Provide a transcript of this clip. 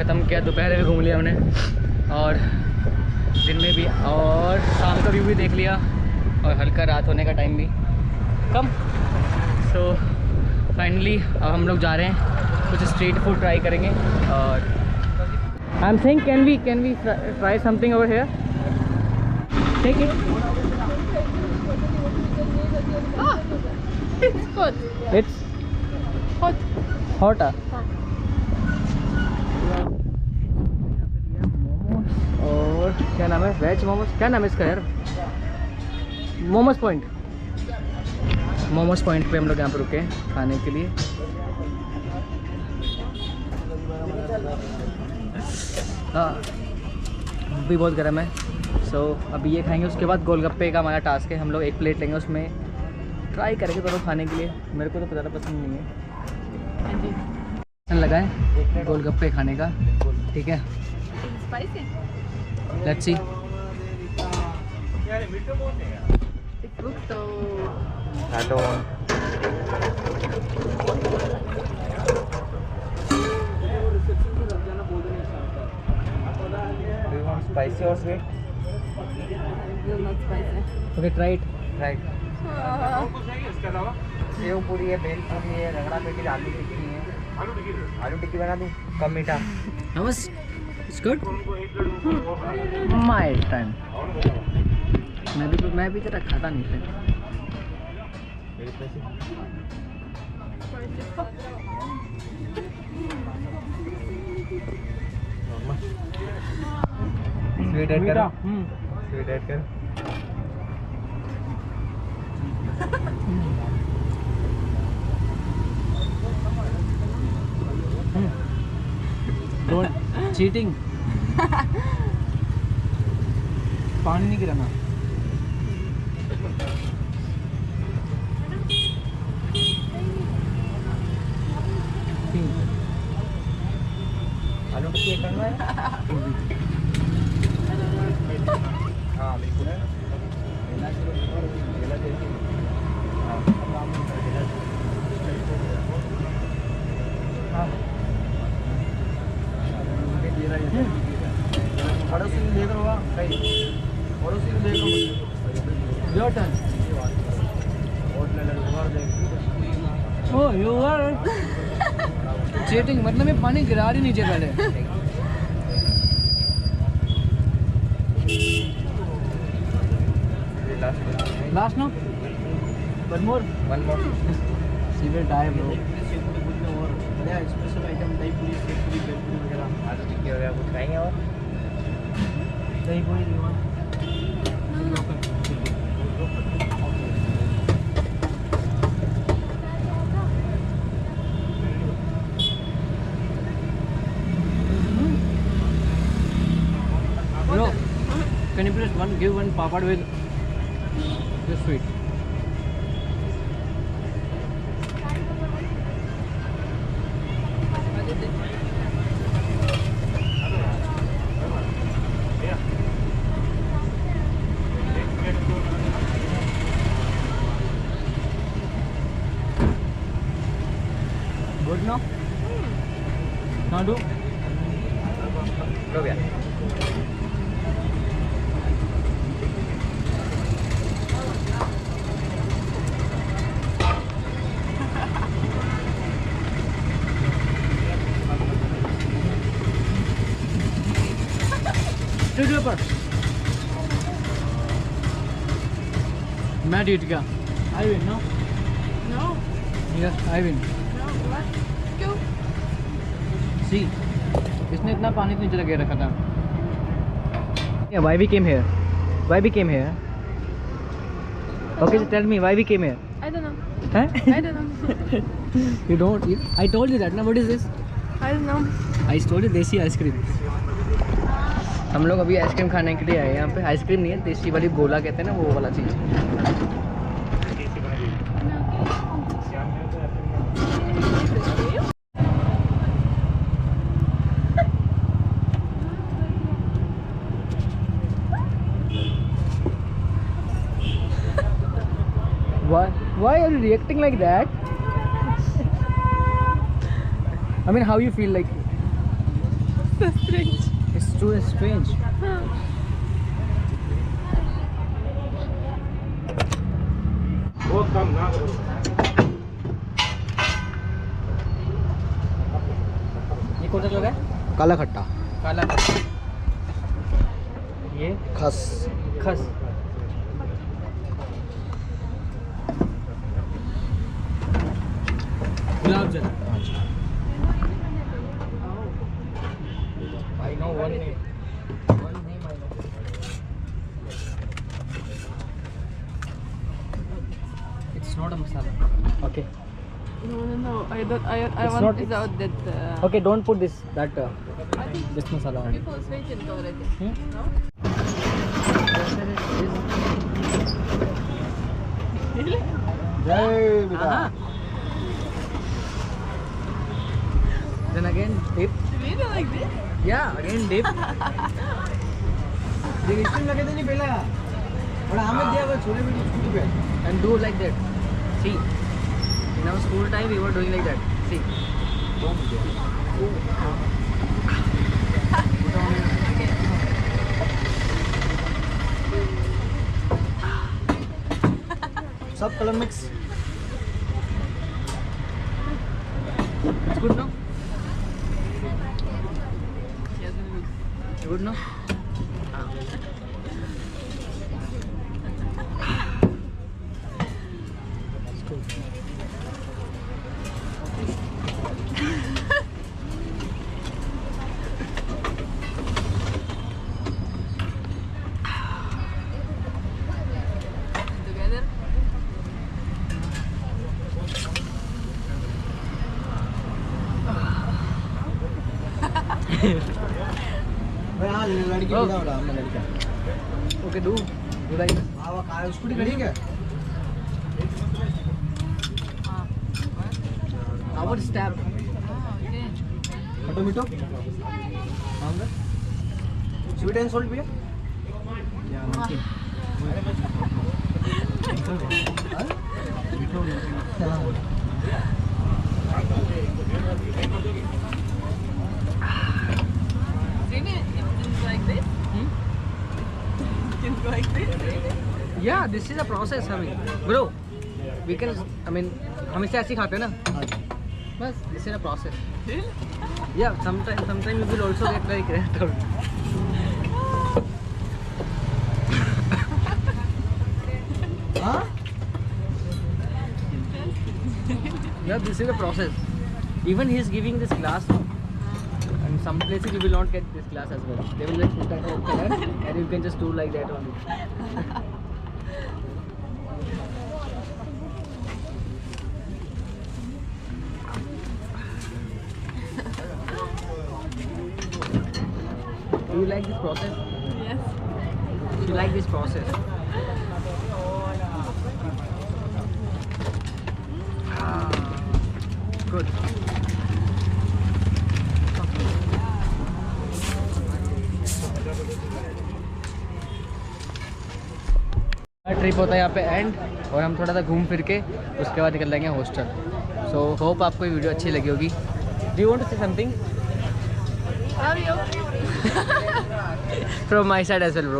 ख़त्म किया, दोपहर में घूम लिया हमने और दिन में भी, और शाम का व्यू भी देख लिया और हल्का रात होने का टाइम भी कम। सो फाइनली अब हम लोग जा रहे हैं, कुछ स्ट्रीट फूड ट्राई करेंगे। और I am think can we try something over here? Take it. It's good. It's Hot. Hot. और क्या नाम है, वेज मोमोज, क्या नाम है इसका यार? मोमोज पॉइंट। मोमोज पॉइंट पे हम लोग यहाँ पर रुके हैं खाने के लिए। हाँ भी बहुत गर्म है। सो अभी ये खाएंगे, उसके बाद गोलगप्पे का हमारा टास्क है, हम लोग एक प्लेट लेंगे, उसमें ट्राई करेंगे दोनों खाने के लिए। मेरे को तो ज़्यादा पसंद नहीं है, लगा है गोलगप्पे खाने का, ठीक है। Spicy. Let's see. It looks so. Do you want spicy or sweet? No, not spicy. Okay try it. Right. Save पूरी है, बेल पूरी है, रगड़ा पेटी, आलू टिक्की है। आलू टिक्की बना दूँ, कम मीठा। Thomas, it's good. My turn. मैं भी ज़रा खाता नहीं फिर। स्वीट ऐड कर। स्वीट ऐड कर। Don't cheating. पानी नहीं गिराना। आलू टिक्की करना है। हाँ बिल्कुल। पड़ोसी ने देख रहा पड़ोसी ने देख रहा। Your turn. Oh, you are cheating. मतलब मैं पानी गिरा रही नीचे पहले। Last no? One more. One more. She will die, bro. Special item दही पूरी, सेव पूरी, बेल पूरी वगैरह, आलू टिक्की वगैरह कुछ खाएंगे और दही पूरी दीवान। Bro, can you please give one papad with this sweet? Good now? Now do? हो गया। पर मैं जीत गया। I win no? No. Yes I win. No. What? Go. See इसने इतना पानी नीचे लगे रखा था। Yeah, why we came here? Why we came here? Okay, so tell me why we came here. I don't know. Huh? I don't know. You don't. I told you that. Now what is this? I don't know. I told you देसी ice cream. हम लोग अभी ice cream खाने के लिए आए हैं यहाँ पे। आइसक्रीम नहीं है, देसी वाली गोला कहते हैं ना, वो वाला चीज़। Why are you reacting like that? I mean, how you feel like? strange. It's too strange. बहुत कम ना करो। ये कौन सा जगह है? काला खट्टा, काला खट्टा। ये खस, खस। गुलाब जल। I know one name. One name I know. It's not a masala. Okay. No. I don't. I It's want not- without that. Okay, don't put this. That I think this masala only. people switch it already. Hmm? No. Really? जय बेटा। Then again dip. Really like this? Yeah, again dip. ये steam लगे थे नहीं पहला, और हमें दिया वो छोले बेटी छुट्टी पे। And do like that. See, in our school time we were doing like that. See. सब colour mix. It's good, no? Yes, it is. Good, no? It's good. Together. मैं हाँ लड़की Oh. बिना बोला हमने लड़का। Okay, do. Do like this. हाँ वो कार स्कूटी खड़ी है क्या? Our step. Okay. खट्टो मीठो, Longer. स्वीट एंड सॉल्ट भैया। Really? It's like this? Hmm? It's like this? Really? Yeah, this is a process. I mean, bro, we can. I mean, हम इसे ऐसे ही खाते हैं ना. बस, this is a process. Really? Yeah, sometimes you will also get like that. हाँ? Yeah, this is a process. Even he is giving this glass, and some places you will not get this glass as well. They will just put that over there, and you can just do like that only. Do you like this process? Yes. You like this process? Ah, good. Trip होता है यहाँ पे and, और हम थोड़ा सा घूम फिर के उसके बाद निकल जाएंगे हॉस्टल. सो होप आपको ये वीडियो अच्छी लगी होगी. Do you want to say something Love you. From my side as well bro?